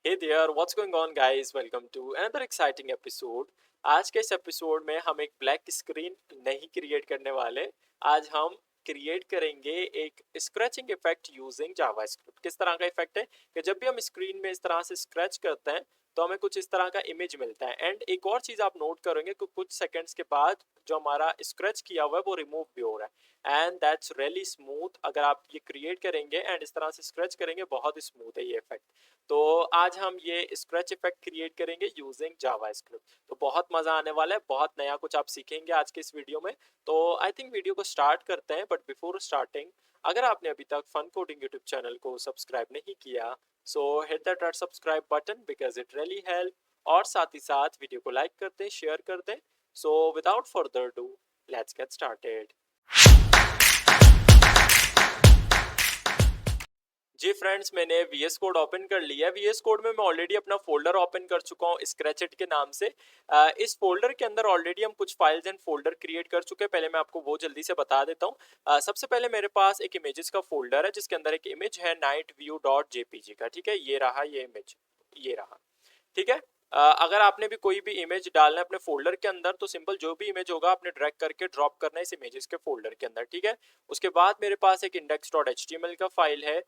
Hey there, what's going on guys? Welcome to another exciting episode. आज के इस episode में हम एक ब्लैक स्क्रीन नहीं क्रिएट करने वाले। आज हम क्रिएट करेंगे एक स्क्रैचिंग इफेक्ट यूजिंग जावास्क्रिप्ट। किस तरह का इफेक्ट है कि जब भी हम स्क्रीन में इस तरह से स्क्रैच करते हैं तो हमें कुछ इस तरह का इमेज मिलता है। एंड एक और चीज़ आप नोट करेंगे कि कुछ सेकंड्स के बाद जो हमारा स्क्रैच किया हुआ है वो रिमूव भी हो रहा है एंड दैट्स रियली स्मूथ। अगर आप ये क्रिएट करेंगे एंड इस तरह से स्क्रैच करेंगे बहुत स्मूथ है ये इफेक्ट। तो आज हम ये स्क्रैच इफेक्ट क्रिएट करेंगे यूजिंग जावास्क्रिप्ट। तो बहुत मजा आने वाला है, बहुत नया कुछ आप सीखेंगे आज के इस वीडियो में। तो आई थिंक वीडियो को स्टार्ट करते हैं, बट बिफोर स्टार्टिंग अगर आपने अभी तक फन कोडिंग यूट्यूब चैनल को सब्सक्राइब नहीं किया सो hit that red subscribe button because it really help. और साथ ही साथ वीडियो को लाइक कर दें, शेयर कर दें। So without further do let's get started. जी फ्रेंड्स, मैंने VS कोड ओपन कर लिया है। VS कोड में मैं ऑलरेडी अपना फोल्डर ओपन कर चुका हूँ स्क्रैचिट के नाम से। इस फोल्डर के अंदर ऑलरेडी हम कुछ फाइल्स एंड फोल्डर क्रिएट कर चुके हैं। पहले मैं आपको वो जल्दी से बता देता हूँ। सबसे पहले मेरे पास एक इमेजेस का फोल्डर है जिसके अंदर एक इमेज है nightview.jpg का। ठीक है, ये रहा ये इमेज, ये रहा। ठीक है। अगर आपने भी कोई भी इमेज डालना है अपने फोल्डर के अंदर तो सिंपल जो भी इमेज होगा आपने ड्रैग करके ड्रॉप करना है इस इमेजेस के फोल्डर के अंदर। ठीक है। उसके बाद मेरे पास एक index.html का फाइल है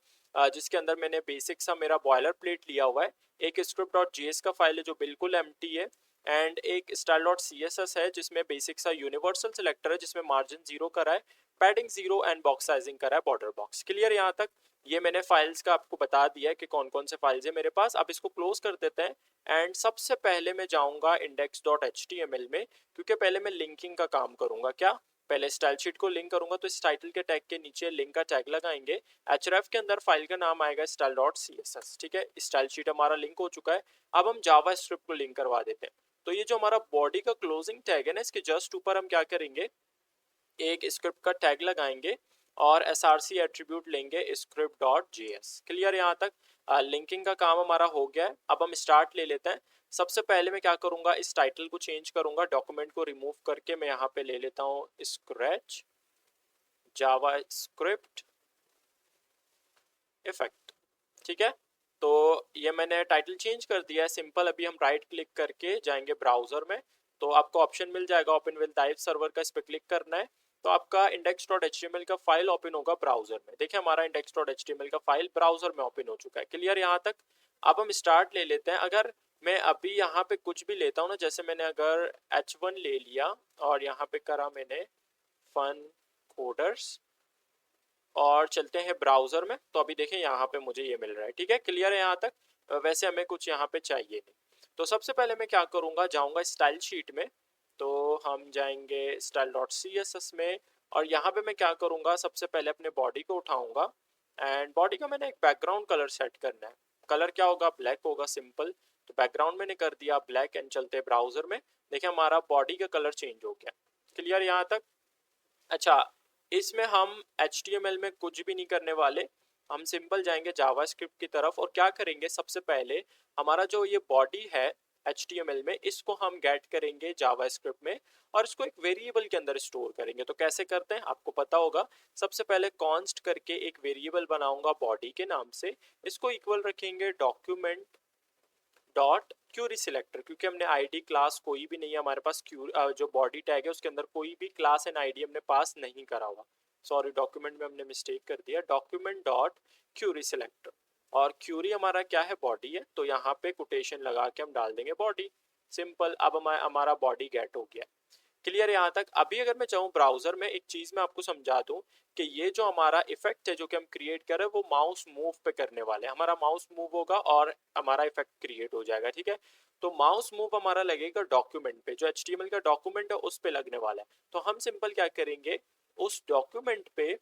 जिसके अंदर मैंने बेसिक सा मेरा बॉयलर प्लेट लिया हुआ है। एक script.js का फाइल है जो बिल्कुल एम्प्टी है एंड एक style.css है जिसमें बेसिक सा यूनिवर्सल सिलेक्टर है जिसमें मार्जिन 0 करा है, पैडिंग 0 एंड बॉक्स साइजिंग करा है, बॉर्डर बॉक्स। क्लियर यहाँ तक? ये मैंने फाइल्स का आपको बता दिया है कि कौन कौन से फाइल्स है मेरे पास। अब इसको क्लोज कर देते हैं एंड सबसे पहले मैं जाऊंगा index.html में, क्योंकि पहले मैं लिंकिंग का काम करूंगा। क्या? पहले स्टाइल शीट को लिंक करूंगा तो इस टाइटल के टैग के नीचे लिंक का टैग लगाएंगे। href के अंदर फाइल का नाम आएगा style.css। ठीक है, स्टाइल शीट हमारा लिंक हो चुका है। अब हम जावा स्क्रिप्ट को लिंक करवा देते हैं। तो ये जो हमारा बॉडी का क्लोजिंग टैग है ना, इसके जस्ट ऊपर हम क्या करेंगे, एक स्क्रिप्ट का टैग लगाएंगे और src एट्रीब्यूट लेंगे script.js। क्लियर यहाँ तक? लिंकिंग का काम हमारा हो गया है। अब हम स्टार्ट ले लेते हैं। सबसे पहले मैं क्या करूंगा, इस टाइटल को चेंज करूंगा, डॉक्यूमेंट को रिमूव करके मैं यहाँ पे ले लेता हूँ स्क्रैच जावास्क्रिप्ट इफेक्ट। ठीक है, तो ये मैंने टाइटल चेंज कर दिया है सिंपल। अभी हम राइट क्लिक करके जाएंगे ब्राउजर में तो आपको ऑप्शन मिल जाएगा ओपन विद लाइव सर्वर का, इस पर क्लिक करना है तो आपका index.html का फाइल ओपन होगा ब्राउजर में। देखिए हमारा index.html का फाइल ब्राउजर में ओपन हो चुका है। क्लियर यहाँ तक? अब हम स्टार्ट ले लेते हैं। अगर मैं अभी यहाँ पे कुछ भी लेता हूँ ना, जैसे मैंने अगर h1 ले लिया और यहाँ पे करा मैंने फन कोडर्स और चलते हैं ब्राउजर में, तो अभी देखें यहाँ पे मुझे ये मिल रहा है। ठीक है, क्लियर है यहाँ तक? वैसे हमें कुछ यहाँ पे चाहिए नहीं। तो सबसे पहले मैं क्या करूँगा, जाऊँगा स्टाइल शीट में, तो हम जाएंगे style.css में और यहाँ पे मैं क्या करूँगा, सबसे पहले अपने बॉडी को उठाऊँगा एंड बॉडी का मैंने एक बैकग्राउंड कलर सेट करना है। कलर क्या होगा, ब्लैक होगा सिंपल। तो बैकग्राउंड मैंने कर दिया ब्लैक एंड चलते ब्राउजर में। देखिए हमारा बॉडी का कलर चेंज हो गया। क्लियर यहाँ तक? अच्छा, इसमें हम HTML में कुछ भी नहीं करने वाले, हम सिंपल जाएंगे जावास्क्रिप्ट की तरफ और क्या करेंगे, सबसे पहले हमारा जो ये बॉडी है HTML में इसको हम गेट करेंगे जावास्क्रिप्ट में और इसको एक वेरिएबल के अंदर स्टोर करेंगे। तो कैसे करते हैं आपको पता होगा। सबसे पहले कॉन्स्ट करके एक वेरिएबल बनाऊंगा बॉडी के नाम से, इसको इक्वल रखेंगे डॉक्यूमेंट डॉट क्यूरी सिलेक्टर, क्योंकि हमने आईडी क्लास कोई भी नहीं है हमारे पास। जो बॉडी टैग है उसके अंदर कोई भी क्लास एंड आईडी हमने पास नहीं करा हुआ। सॉरी, डॉक्यूमेंट में हमने मिस्टेक कर दिया। डॉक्यूमेंट डॉट क्यूरी सिलेक्टर और क्यूरी हमारा क्या है, बॉडी है, तो यहाँ पे कोटेशन लगा के हम डाल देंगे बॉडी। सिंपल, अब हमारा बॉडी गेट हो गया। क्लियर यहाँ तक? अभी अगर मैं चाहूँ ब्राउजर में, एक चीज मैं आपको समझा दूं कि ये जो हमारा इफेक्ट है जो कि हम क्रिएट कर रहे हैं वो माउस मूव पे करने वाले हैं। हमारा माउस मूव होगा और हमारा इफेक्ट क्रिएट हो जाएगा। ठीक है, तो माउस मूव हमारा लगेगा डॉक्यूमेंट पे, जो HTML का डॉक्यूमेंट है उस पे लगने वाला है। तो हम सिंपल क्या करेंगे, उस डॉक्यूमेंट पे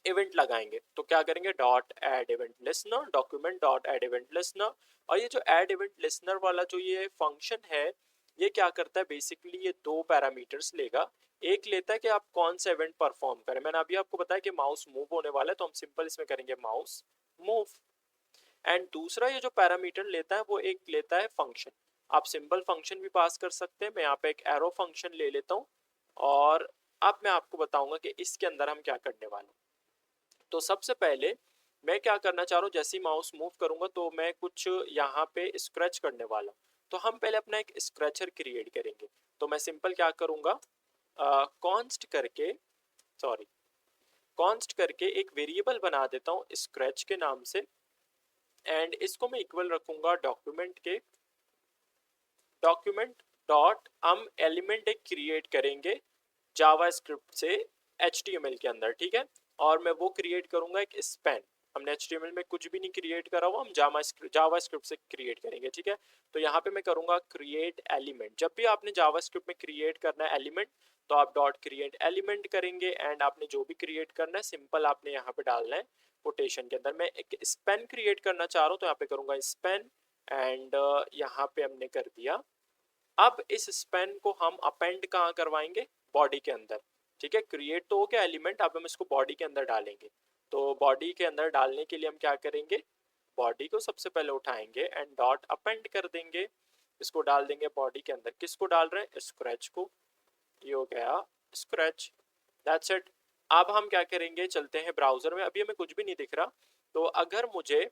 इवेंट लगाएंगे। तो क्या करेंगे, dot add event listener, document dot add event listener. और ये जो एड इवेंट लिसनर वाला जो ये फंक्शन है ये क्या करता है, बेसिकली ये दो पैरामीटर्स लेगा। एक लेता है कि आप कौन सा इवेंट परफॉर्म करें। मैंने अभी आपको बताया कि माउस मूव होने वाला है तो हम सिंपल इसमें करेंगे माउस मूव। एंड दूसरा ये जो पैरामीटर लेता है वो एक लेता है फंक्शन। आप सिंपल फंक्शन भी पास कर सकते हैं। मैं यहाँ पे एक एरो फंक्शन ले लेता हूँ और अब मैं आपको बताऊंगा कि इसके अंदर हम क्या करने वाले हैं। तो सबसे पहले मैं क्या करना चाह रहा हूँ, जैसे ही माउस मूव करूंगा तो मैं कुछ यहाँ पे स्क्रैच करने वाला हूँ। तो हम पहले अपना एक स्क्रैचर क्रिएट करेंगे। तो मैं सिंपल क्या करूंगा, कॉन्स्ट करके, सॉरी, कॉन्स्ट करके एक वेरिएबल बना देता हूँ स्क्रैच के नाम से, एंड इसको मैं इक्वल रखूंगा डॉक्यूमेंट के, डॉक्यूमेंट डॉट हम एलिमेंट एक क्रिएट करेंगे जावा स्क्रिप्ट से HTML के अंदर, ठीक है। और मैं वो क्रिएट करूंगा एक स्पैन, हमने HTML में कुछ भी नहीं क्रिएट करा हुआ, हम जावा स्क्रिप्ट से क्रिएट करेंगे, ठीक है। तो यहाँ पे मैं करूंगा क्रिएट एलिमेंट। जब भी आपने जावा स्क्रिप्ट में क्रिएट करना है एलिमेंट, तो आप डॉट क्रिएट एलिमेंट करेंगे, एंड आपने जो भी क्रिएट करना है सिंपल आपने यहाँ पे डालना है कोटेशन के अंदर। मैं एक स्पैन क्रिएट करना चाह रहा हूँ, तो यहाँ पे करूंगा स्पैन, एंड यहाँ पे हमने कर दिया। अब इस स्पैन को हम अपेंड कहाँ करवाएंगे, बॉडी के अंदर, ठीक है। क्रिएट तो हो गया एलिमेंट, अब हम इसको बॉडी के अंदर डालेंगे। तो बॉडी के अंदर डालने के लिए हम क्या करेंगे, बॉडी को सबसे पहले उठाएंगे एंड डॉट अपेंड कर देंगे, इसको डाल देंगे बॉडी के अंदर। किसको डाल रहे हैं, स्क्रैच को। ये हो गया स्क्रैच, दैट्स इट। अब हम क्या करेंगे, चलते हैं ब्राउजर में। अभी हमें कुछ भी नहीं दिख रहा, तो अगर मुझे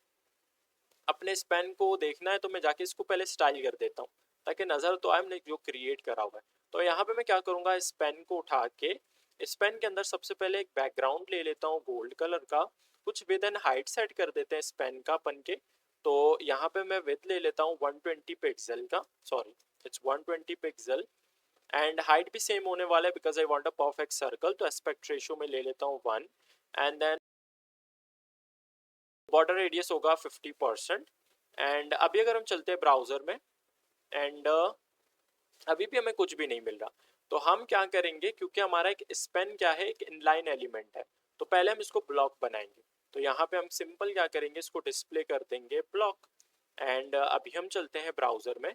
अपने स्पैन को देखना है तो मैं जाके इसको पहले स्टाइल कर देता हूँ, ताकि नज़र तो आए हमने जो क्रिएट करा हुआ है। तो यहाँ पे मैं क्या करूँगा, स्पैन को उठा के स्पैन के अंदर सबसे पहले एक बैकग्राउंड ले लेता हूँ गोल्ड कलर का, कुछ विद एंड हाइट सेट कर देते हैं स्पैन का अपन के। तो यहाँ पे मैं विद ले लेता हूँ 120 पिक्सल का, sorry it's 120 pixel, and height भी सेम होने वाला है because I want a perfect circle. तो एस्पेक्ट रेशियो में ले लेता हूँ 1, एंड देन बॉर्डर रेडियस होगा 50%। एंड अभी अगर हम चलते हैं ब्राउजर में, एंड अभी भी हमें कुछ भी नहीं मिल रहा, तो हम क्या करेंगे, क्योंकि हमारा एक स्पेन क्या है, एक इनलाइन एलिमेंट है, तो पहले हम इसको ब्लॉक बनाएंगे। तो यहाँ पे हम सिंपल क्या करेंगे, इसको डिस्प्ले कर देंगे ब्लॉक। एंड अभी हम चलते हैं ब्राउजर में,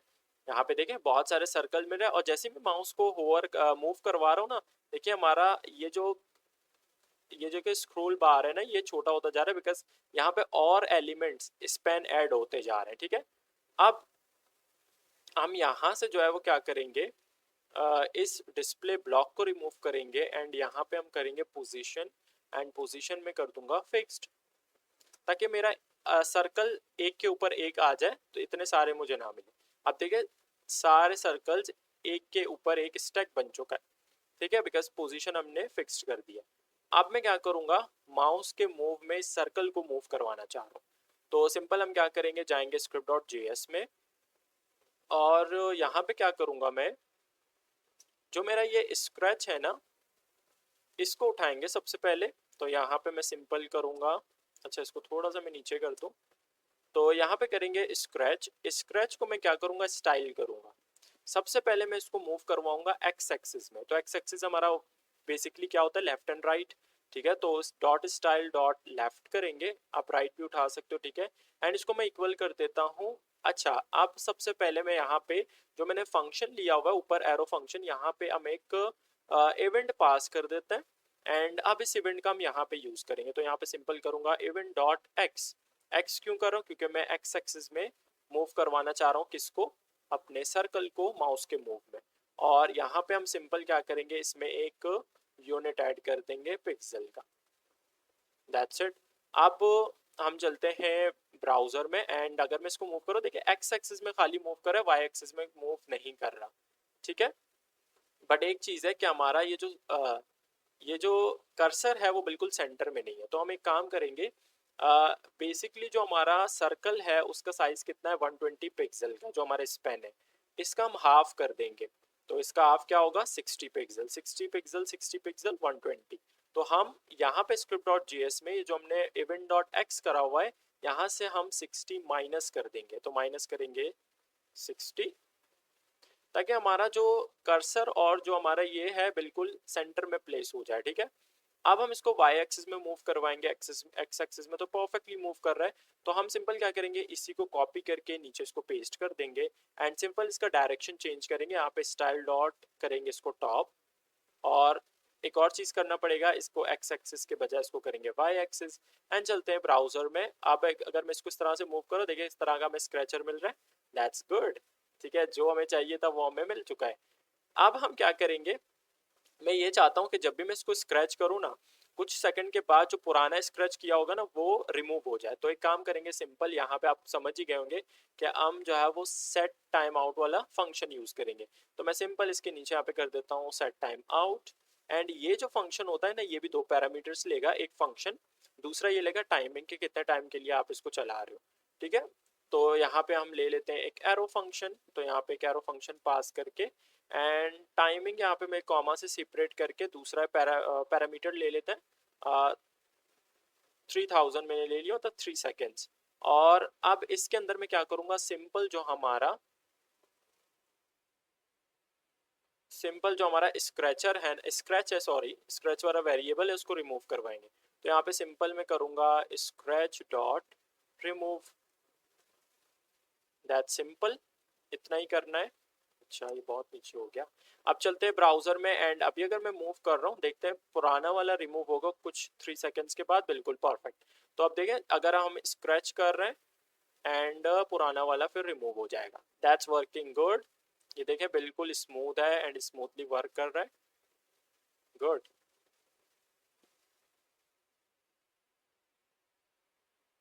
यहाँ पे देखें बहुत सारे सर्कल मिल रहे हैं, और जैसे मैं माउस को होवर मूव करवा रहा हूँ ना, देखिए हमारा ये जो कि स्क्रोल बार है ना, ये छोटा होता जा रहा है बिकॉज यहाँ पे और एलिमेंट्स स्पेन ऐड होते जा रहे हैं, ठीक है। अब हम यहाँ से जो है वो क्या करेंगे, इस डिस्प्ले ब्लॉक को रिमूव करेंगे, एंड यहाँ पे हम करेंगे पोजीशन, एंड पोजीशन में कर दूंगा फिक्स्ड, ताकि मेरा सर्कल एक के ऊपर एक आ जाए, तो इतने सारे मुझे ना मिले। अब देखिए सारे सर्कल्स एक के ऊपर एक स्टैक बन चुका है, ठीक है, बिकॉज पोजीशन हमने फिक्स्ड कर दिया। अब मैं क्या करूँगा, माउस के मूव में इस सर्कल को मूव करवाना चाह रहा हूँ। तो सिंपल हम क्या करेंगे, जाएंगे script.js में, और यहाँ पे क्या करूँगा मैं, जो मेरा ये स्क्रैच है ना, इसको उठाएंगे सबसे पहले। तो यहाँ पे मैं सिंपल करूँगा, अच्छा इसको थोड़ा सा मैं नीचे कर दूँ। तो यहाँ पे करेंगे स्क्रैच, स्क्रैच को मैं क्या करूँगा, स्टाइल करूँगा। सबसे पहले मैं इसको मूव करवाऊंगा एक्स एक्सिस में। तो एक्स एक्सिस हमारा बेसिकली क्या होता है, लेफ्ट एंड राइट, ठीक है। तो डॉट स्टाइल डॉट लेफ्ट करेंगे, आप राइट भी उठा सकते हो, ठीक है। एंड इसको मैं इक्वल कर देता हूँ। अच्छा, अब सबसे पहले मैं यहाँ पे जो मैंने फंक्शन लिया हुआ है ऊपर एरो फंक्शन, यहाँ पे हम एक इवेंट पास कर देते हैं, एंड अब इस इवेंट का हम यहाँ पे यूज करेंगे। तो यहाँ पे सिंपल करूंगा इवेंट डॉट एक्स। एक्स क्यों कर रहा हूँ, क्योंकि मैं एक्स एक्सिस में मूव करवाना चाह रहा हूँ, किसको, अपने सर्कल को माउस के मूव में। और यहाँ पे हम सिंपल क्या करेंगे, इसमें एक यूनिट ऐड कर देंगे पिक्सल का, दैट्स इट। अब हम चलते हैं ब्राउजर में, एंड अगर मैं इसको मूव करूँ, देखिए एक्स एक्सिस में खाली मूव कर रहा है, वाई एक्सिस में मूव नहीं कर रहा, ठीक है। बट एक चीज़ है कि हमारा ये जो कर्सर है वो बिल्कुल सेंटर में नहीं है। तो हम एक काम करेंगे, बेसिकली जो हमारा सर्कल है उसका साइज कितना है, 120 पिक्सल का जो हमारा स्पेन है, इसका हम हाफ कर देंगे। तो इसका हाफ क्या होगा, 60 पिक्सल, 60 पिक्सल 60 पिक्सल 120। तो हम यहाँ पे script.js में जो हमने event.x करा हुआ है, यहाँ से हम 60 माइनस कर देंगे। तो माइनस करेंगे 60, ताकि हमारा जो कर्सर और जो हमारा ये है बिल्कुल सेंटर में प्लेस हो जाए, ठीक है। अब हम इसको y एक्सिस में मूव करवाएंगे, एक्सिस एक्स एक्सिस में तो परफेक्टली मूव कर रहा है। तो हम सिंपल क्या करेंगे, इसी को कॉपी करके नीचे इसको पेस्ट कर देंगे, एंड सिंपल इसका डायरेक्शन चेंज करेंगे। यहाँ पे स्टाइल डॉट करेंगे इसको टॉप, और एक और चीज़ करना पड़ेगा, इसको एक्स एक्सिस के बजाय इसको करेंगे वाई एक्सिस। एंड चलते हैं ब्राउजर में। अब अगर मैं इसको इस तरह से मूव करूँ, देखिए इस तरह का हमें स्क्रैचर मिल रहा है, दैट्स गुड, ठीक है। जो हमें चाहिए था वो हमें मिल चुका है। अब हम क्या करेंगे, मैं ये चाहता हूँ कि जब भी मैं इसको स्क्रैच करूँ ना, कुछ सेकंड के बाद जो पुराना स्क्रैच किया होगा ना वो रिमूव हो जाए। तो एक काम करेंगे सिंपल, यहाँ पे आप समझ ही गए होंगे कि हम जो है वो सेट टाइम आउट वाला फंक्शन यूज करेंगे। तो मैं सिंपल इसके नीचे यहाँ पे कर देता हूँ सेट टाइम आउट, एंड ये जो फंक्शन होता है ना ये भी दो पैरामीटर्स लेगा, एक फंक्शन, दूसरा ये लेगा टाइमिंग के कितने टाइम के लिए आप इसको चला रहे हो। ठीक है, तो यहाँ पे हम ले लेते हैं एक एरो फंक्शन, तो यहाँ पे एक एरो फंक्शन पास करके एंड टाइमिंग यहाँ पे मैं कॉमा से सेपरेट करके दूसरा पैरामीटर ले लेते हैं 3000 मैंने ले लिया तो 3 सेकेंड्स। और अब इसके अंदर मैं क्या करूंगा, सिंपल जो हमारा स्क्रैचर है, स्क्रैच वाला वेरिएबल है उसको रिमूव करवाएंगे। तो यहाँ पे सिंपल मैं करूंगा scratch dot remove, that simple, इतना ही करना है। अच्छा ये बहुत नीचे हो गया। अब चलते हैं ब्राउजर में एंड अभी अगर मैं मूव कर रहा हूँ देखते हैं पुराना वाला रिमूव होगा कुछ 3 सेकेंड्स के बाद, बिल्कुल परफेक्ट। तो अब देखें अगर हम स्क्रैच कर रहे हैं एंड पुराना वाला फिर रिमूव हो जाएगा, दैट्स वर्किंग गुड। ये देखें बिल्कुल स्मूथ है एंड स्मूथली वर्क कर रहा है, गुड।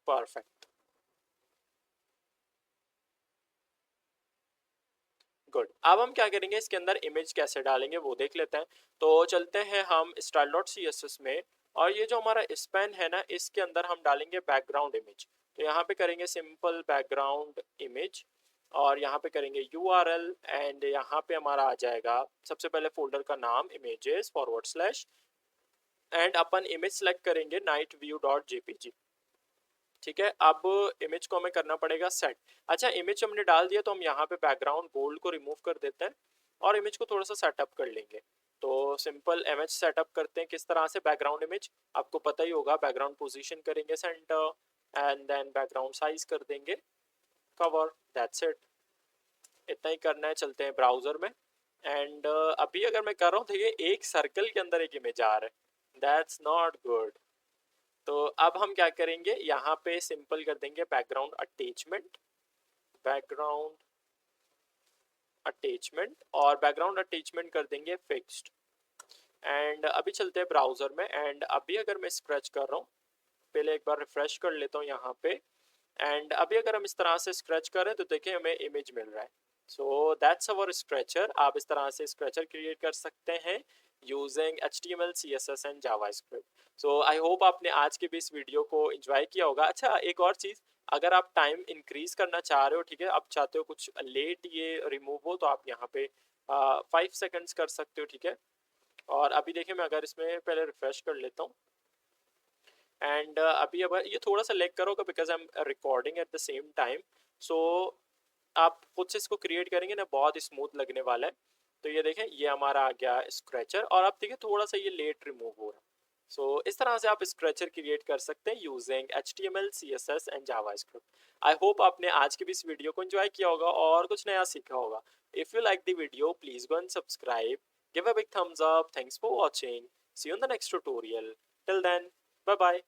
Perfect, good. अब हम क्या करेंगे इसके अंदर इमेज कैसे डालेंगे वो देख लेते हैं। तो चलते हैं हम style dot C S S में, और ये जो हमारा स्पैन है ना इसके अंदर हम डालेंगे बैकग्राउंड इमेज। तो यहाँ पे करेंगे सिंपल बैकग्राउंड इमेज, और यहाँ पे करेंगे URL एंड यहाँ पे हमारा आ जाएगा सबसे पहले फोल्डर का नाम images /, and upon image select करेंगे नाइट व्यू डॉट जेपीजी। ठीक है, अब इमेज को हमें करना पड़ेगा सेट। अच्छा इमेज हमने डाल दिया तो हम यहाँ पे बैकग्राउंड बोल्ड को रिमूव कर देते हैं और इमेज को थोड़ा सा सेटअप कर लेंगे। तो सिंपल इमेज सेटअप करते हैं किस तरह से, बैकग्राउंड इमेज आपको पता ही होगा, बैकग्राउंड पोजीशन करेंगे centre and then background size कर देंगे कवर, दैट्स इट, इतना ही करना है। चलते हैं ब्राउजर में एंड अभी अगर मैं कर रहा हूँ देखिए एक सर्कल के अंदर एक इमेज आ रहा है, दैट्स नॉट गुड। तो अब हम क्या करेंगे यहाँ पे सिंपल कर देंगे बैकग्राउंड अटैचमेंट और बैकग्राउंड अटैचमेंट कर देंगे फिक्स्ड। एंड अभी चलते हैं ब्राउजर में एंड अभी अगर मैं स्क्रैच कर रहा हूँ, पहले एक बार रिफ्रेश कर लेता हूँ यहाँ पे, एंड अभी अगर हम इस तरह से स्क्रैच करें तो देखिए हमें इमेज मिल रहा है। So that's our scratcher. आप इस तरह से स्क्रैचर क्रिएट कर सकते हैं using HTML CSS and JavaScript. So I hope आपने आज के भी इस वीडियो को एंजॉय किया होगा। अच्छा एक और चीज़, अगर आप टाइम इंक्रीज करना चाह रहे हो, ठीक है, आप चाहते हो कुछ लेट ये रिमूव हो, तो आप यहाँ पे 5 सेकेंड्स कर सकते हो, ठीक है। और अभी देखिए मैं अगर इसमें पहले रिफ्रेश कर लेता हूँ एंड अभी अब ये थोड़ा सा लेग करोगे because I am recording at the same time. So आप खुद से इसको क्रिएट करेंगे ना बहुत स्मूथ लगने वाला है। तो ये देखें ये हमारा आ गया स्क्रैचर, और आप देखिए थोड़ा सा ये लेट रिमूव हो रहा है। सो इस तरह से आप स्क्रैचर क्रिएट कर सकते हैं using HTML CSS and JavaScript. I hope आपने आज की भी इस वीडियो को एंजॉय किया होगा और कुछ नया सीखा होगा। If you like the video please go and subscribe, give a big thumbs up, thanks for watching, see you in the next tutorial, till then bye bye।